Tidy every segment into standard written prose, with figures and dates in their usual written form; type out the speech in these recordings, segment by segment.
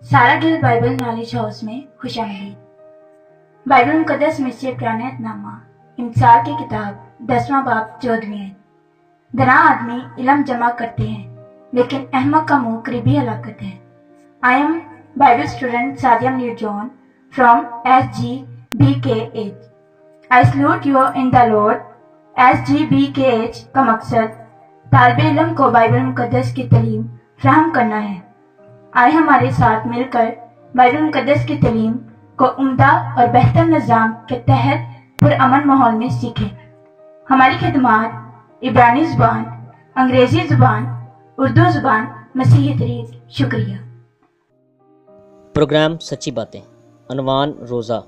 सारा Gill Bible knowledge house में खुशामदीद। Bible मुकद्दस में से पुरानामा इंसार की किताब 10वां बाब 14वीं आयत। दना आदमी इल्म जमा करते हैं लेकिन अहमक का मुंह करीबी हलाकत है। I am Bible student Sadia Neer John from SGBKH। I salute you in the lord. SGBKH का मकसद तालिब इल्म को बाइबल मुकद्दस की तालीम फराहम करना है। आए हमारे साथ मिलकर बाइबल मुकद्दस की तालीम को उम्दा और बेहतर निज़ाम के तहत पुरअमन माहौल में सीखें। हमारी खिदमात इब्रानी ज़ुबान, अंग्रेज़ी ज़ुबान, उर्दू ज़ुबान, मसीही तरीक़। शुक्रिया। प्रोग्राम सच्ची बातें, अनवान रोज़ा,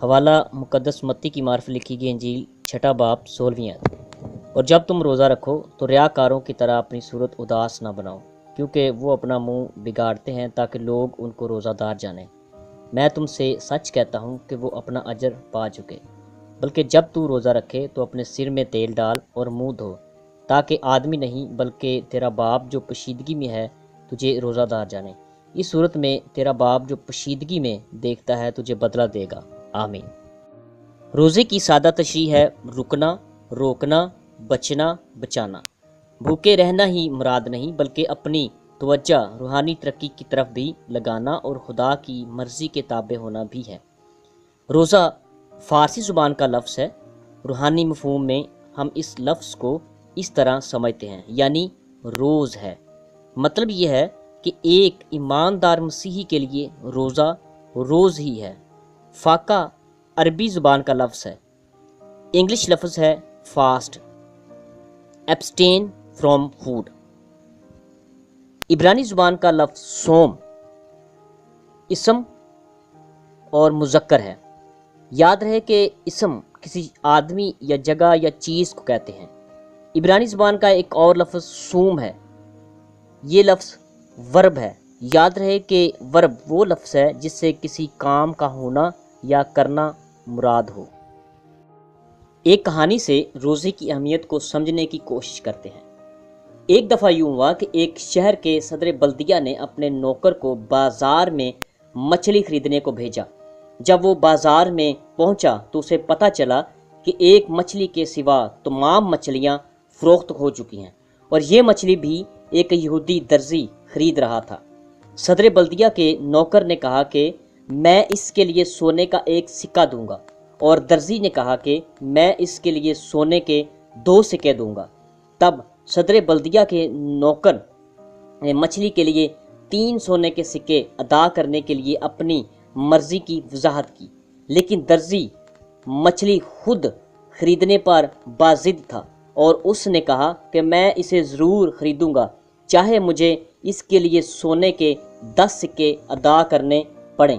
हवाला मुकद्दस मत्ती की मार्फ लिखी गई इंजील 6 बाब 16वीं आयत। और जब तुम रोज़ा रखो तो रियाकारों की तरह अपनी सूरत उदास ना बनाओ, क्योंकि वो अपना मुंह बिगाड़ते हैं ताकि लोग उनको रोज़ादार जानें। मैं तुमसे सच कहता हूँ कि वो अपना अजर पा चुके। बल्कि जब तू रोज़ा रखे तो अपने सिर में तेल डाल और मुंह धो, ताकि आदमी नहीं बल्कि तेरा बाप जो पोशीदगी में है तुझे रोज़ादार जाने। इस सूरत में तेरा बाप जो पोशीदगी में देखता है तुझे बदला देगा। आमीन। रोज़े की सादा तशरीह है रुकना, रोकना, बचना, बचाना। भूखे रहना ही मुराद नहीं बल्कि अपनी तवज्जो रूहानी तरक्की की तरफ भी लगाना और खुदा की मर्ज़ी के ताबे होना भी है। रोज़ा फ़ारसी ज़ुबान का लफ्ज़ है। रूहानी मफ़हूम में हम इस लफ्ज़ को इस तरह समझते हैं, यानी रोज़ है। मतलब ये है कि एक ईमानदार मसीही के लिए रोज़ा रोज़ ही है। फ़ाका अरबी ज़ुबान का लफ्ज़ है। इंग्लिश लफ्ज़ है फास्ट, एब्सटेन फ्रॉम फूड। इब्रानी ज़ुबान का लफ्ज़ सोम इसम और मुज़क्कर है। याद रहे कि इसम किसी आदमी या जगह या चीज़ को कहते हैं। इब्रानी ज़ुबान का एक और लफ्ज़ सूम है। ये लफ्ज़ वर्ब है। याद रहे कि वर्ब वो लफ्ज़ है जिससे किसी काम का होना या करना मुराद हो। एक कहानी से रोज़े की अहमियत को समझने की कोशिश करते हैं। एक दफ़ा यूँ हुआ कि एक शहर के सदर बल्दिया ने अपने नौकर को बाज़ार में मछली खरीदने को भेजा। जब वो बाज़ार में पहुंचा तो उसे पता चला कि एक मछली के सिवा तमाम मछलियां फ़रोख्त हो चुकी हैं और ये मछली भी एक यहूदी दर्जी खरीद रहा था। सदर बल्दिया के नौकर ने कहा कि मैं इसके लिए सोने का एक सिक्का दूंगा, और दर्जी ने कहा कि मैं इसके लिए सोने के 2 सिक्के दूंगा। तब सदर बल्दिया के नौकर ने मछली के लिए 3 सोने के सिक्के अदा करने के लिए अपनी मर्जी की वजाहत की, लेकिन दर्जी मछली खुद खरीदने पर बाजिद था और उसने कहा कि मैं इसे ज़रूर खरीदूंगा, चाहे मुझे इसके लिए सोने के 10 सिक्के अदा करने पड़ें।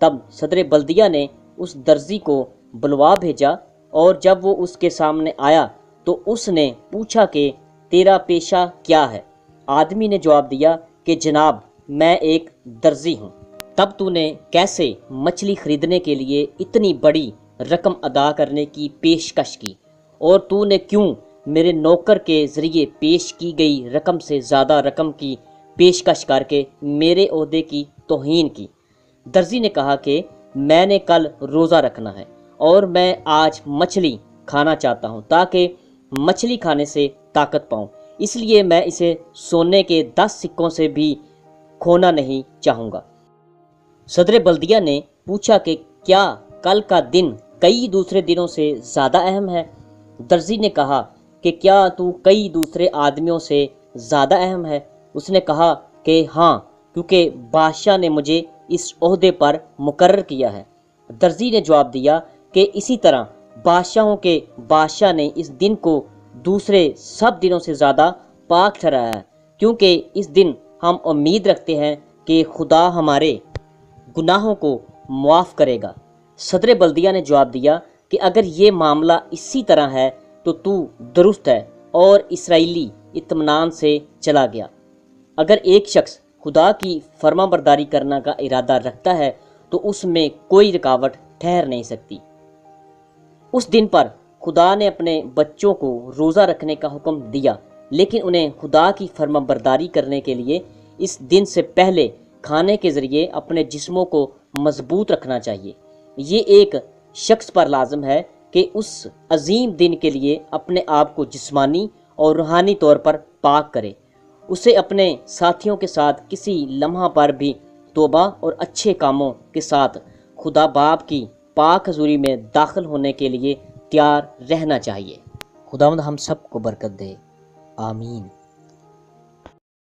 तब सदर बल्दिया ने उस दर्जी को बुलवा भेजा और जब वो उसके सामने आया तो उसने पूछा कि तेरा पेशा क्या है? आदमी ने जवाब दिया कि जनाब मैं एक दर्जी हूँ। तब तूने कैसे मछली खरीदने के लिए इतनी बड़ी रकम अदा करने की पेशकश की, और तूने क्यों मेरे नौकर के ज़रिए पेश की गई रकम से ज़्यादा रकम की पेशकश करके मेरे ओहदे की तौहीन की? दर्जी ने कहा कि मैंने कल रोज़ा रखना है और मैं आज मछली खाना चाहता हूँ ताकि मछली खाने से ताकत पाऊँ, इसलिए मैं इसे सोने के 10 सिक्कों से भी खोना नहीं चाहूँगा। सदर बल्दिया ने पूछा कि क्या कल का दिन कई दूसरे दिनों से ज़्यादा अहम है? दर्जी ने कहा कि क्या तू कई दूसरे आदमियों से ज़्यादा अहम है? उसने कहा कि हाँ, क्योंकि बादशाह ने मुझे इस ओहदे पर मुकर्रर किया है। दर्जी ने जवाब दिया कि इसी तरह बादशाहों के बादशाह ने इस दिन को दूसरे सब दिनों से ज़्यादा पाक ठहराया है, क्योंकि इस दिन हम उम्मीद रखते हैं कि खुदा हमारे गुनाहों को मुआफ़ करेगा। सदर बल्दिया ने जवाब दिया कि अगर ये मामला इसी तरह है तो तू दुरुस्त है, और इसराइली इत्मीनान से चला गया। अगर एक शख्स खुदा की फरमाबरदारी करने का इरादा रखता है तो उसमें कोई रुकावट ठहर नहीं सकती। उस दिन पर खुदा ने अपने बच्चों को रोज़ा रखने का हुक्म दिया, लेकिन उन्हें खुदा की फरमाबरदारी करने के लिए इस दिन से पहले کھانے کے ذریعے اپنے جسموں کو مضبوط رکھنا چاہیے۔ یہ ایک شخص پر لازم ہے کہ اس عظیم دن کے لیے اپنے آپ کو جسمانی اور روحانی طور پر پاک کرے۔ اسے اپنے ساتھیوں کے ساتھ کسی لمحہ پر بھی توبہ اور اچھے کاموں کے ساتھ خدا باپ کی پاک حضوری میں داخل ہونے کے لیے تیار رہنا چاہیے۔ خداوند ہم سب کو برکت دے، آمین۔